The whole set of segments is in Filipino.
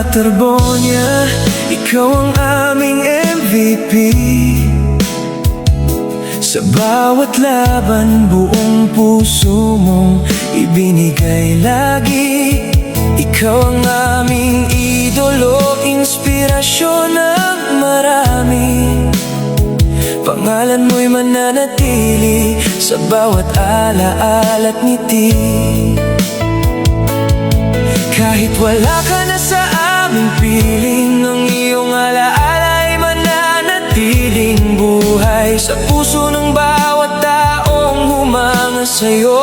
Terbonia, ikaw ang aming MVP. Sa bawat laban, buong puso mong ibinigay lagi. Ikaw ang aming idolo, inspirasyon ng marami. Pangalan mo'y mananatili sa bawat alaala at ngiti. Kahit wala ka na sa aming piling, ang iyong alaala ay mananatiling buhay sa puso ng bawat taong humanga sa'yo.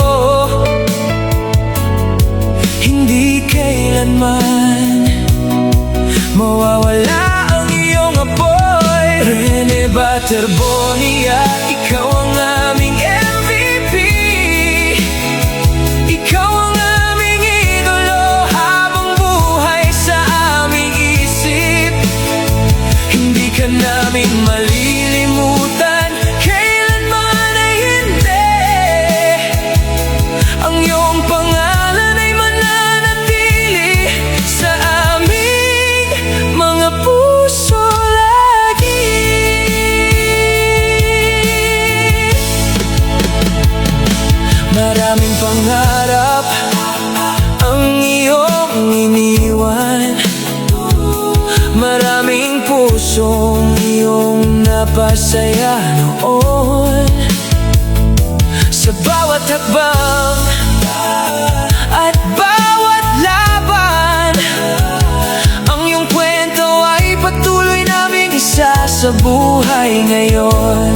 Hindi kailanman mawawala ang iyong apoy. Rene Terbonia, ikaw ang aming MVP. Ikaw ang aming idolo habang buhay sa aming isip. Hindi ka namin malilimutan, kailanman ay hindi. Ang iyong pangalan ay mananatili sa aming mga puso lagi. Maraming pangarap ang iyong iniwan, maraming pusong iyong napasaya noon. Sa bawat hakbang at bawat laban, ang iyong kwento ay patuloy naming isa sa buhay ngayon.